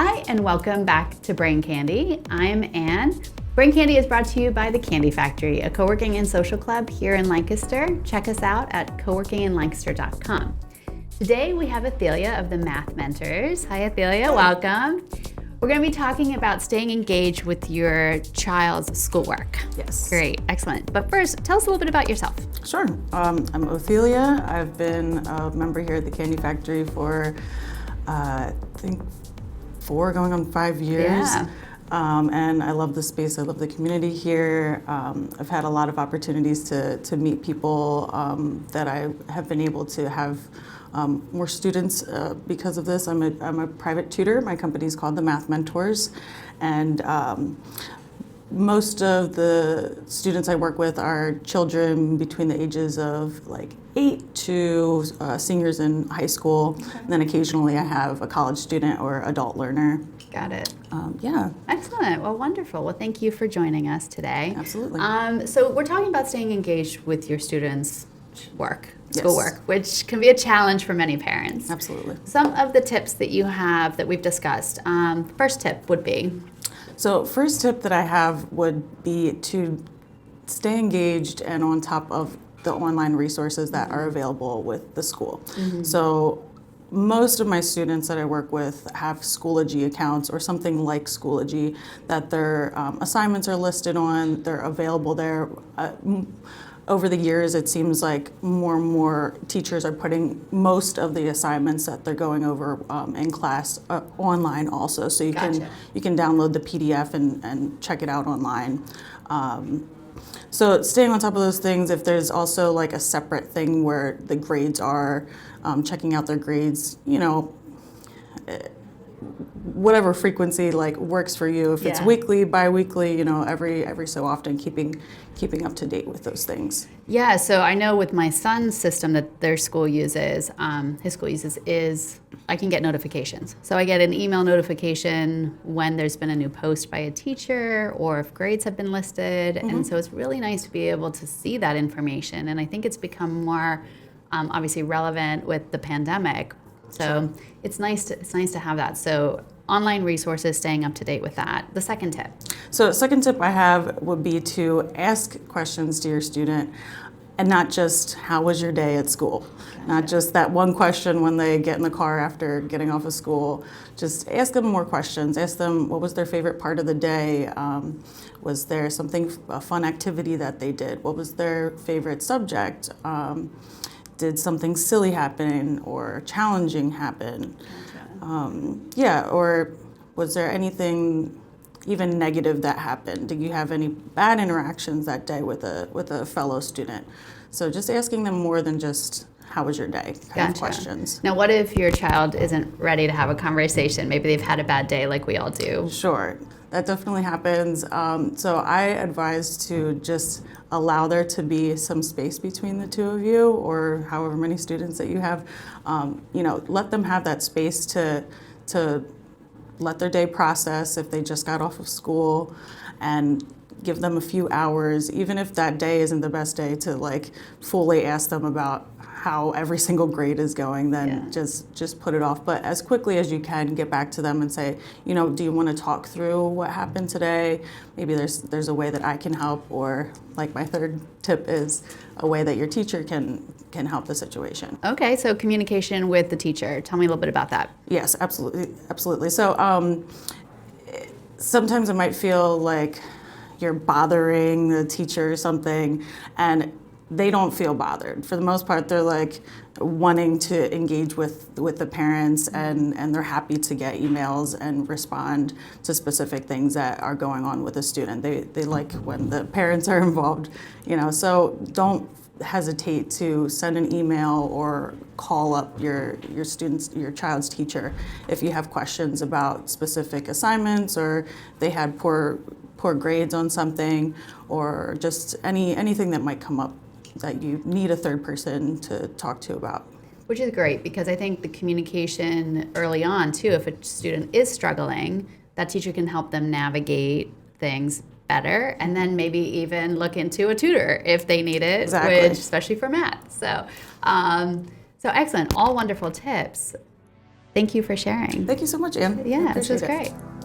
Hi, and welcome back to Brain Candy. I'm Anne. Brain Candy is brought to you by the Candy Factory, a co-working and social club here in Lancaster. Check us out at coworkinginlancaster.com. Today we have Othelia of the Math Mentors. Hi, Othelia, welcome. We're going to be talking about staying engaged with your child's schoolwork. Yes. Great, excellent. But first, tell us a little bit about yourself. Sure. I'm Othelia. I've been a member here at the Candy Factory for, I think, 4 going on 5 years. Yeah. And I love the space. I love the community here. I've had a lot of opportunities to meet people that I have been able to have more students because of this. I'm a private tutor. My company is called the Math Mentors, and most of the students I work with are children between the ages of like 8 to seniors in high school. Okay. And then occasionally I have a college student or adult learner. Got it. Yeah. Excellent. Well, wonderful. Well, thank you for joining us today. Absolutely. So we're talking about staying engaged with your students' work, Yes. schoolwork, which can be a challenge for many parents. Absolutely. Some of the tips that you have that we've discussed. First tip would be? So first tip that I have would be to stay engaged and on top of the online resources that are available with the school. Mm-hmm. So most of my students that I work with have Schoology accounts or something like Schoology that their assignments are listed on, they're available there. Over the years, it seems like more and more teachers are putting most of the assignments that they're going over in class online also. So you Gotcha. you can download the PDF and check it out online. So staying on top of those things, if there's also like a separate thing where the grades are, checking out their grades, whatever frequency like works for you. If it's Yeah. weekly, bi-weekly, every so often, keeping up to date with those things. Yeah, so I know with my son's system that their school uses, his school uses, is I can get notifications. So I get an email notification when there's been a new post by a teacher or if grades have been listed. Mm-hmm. And so it's really nice to be able to see that information. And I think it's become more obviously relevant with the pandemic. So Sure. it's nice to have that. So online resources, staying up to date with that. The second tip. So second tip I have would be to ask questions to your student and not just, how was your day at school? Not just that one question when they get in the car after getting off of school. Just ask them more questions. Ask them what was their favorite part of the day. Was there a fun activity that they did? What was their favorite subject? Did something silly happen or challenging happen? Or was there anything even negative that happened? Did you have any bad interactions that day with a fellow student? So just asking them more than just, how was your day kind of questions. Now, what if your child isn't ready to have a conversation? Maybe they've had a bad day like we all do. Sure, that definitely happens. So I advise to just allow there to be some space between the two of you or however many students that you have. Let them have that space to let their day process if they just got off of school, and give them a few hours, even if that day isn't the best day, to like fully ask them about how every single grade is going, then just put it off. But as quickly as you can, get back to them and say, do you want to talk through what happened today? Maybe there's a way that I can help, or like my third tip is a way that your teacher can help the situation. Okay, so communication with the teacher. Tell me a little bit about that. Yes, absolutely. So sometimes it might feel like you're bothering the teacher or something, and they don't feel bothered. For the most part, they're like wanting to engage with the parents, and they're happy to get emails and respond to specific things that are going on with a student. They like when the parents are involved, so don't hesitate to send an email or call up your child's teacher if you have questions about specific assignments, or they had poor grades on something, or just anything that might come up that you need a third person to talk to about. Which is great, because I think the communication early on too, if a student is struggling, that teacher can help them navigate things better, and then maybe even look into a tutor if they need it, Exactly. especially for math. So excellent, all wonderful tips. Thank you for sharing. Thank you so much, Anne. I Yeah, this was appreciate it. great.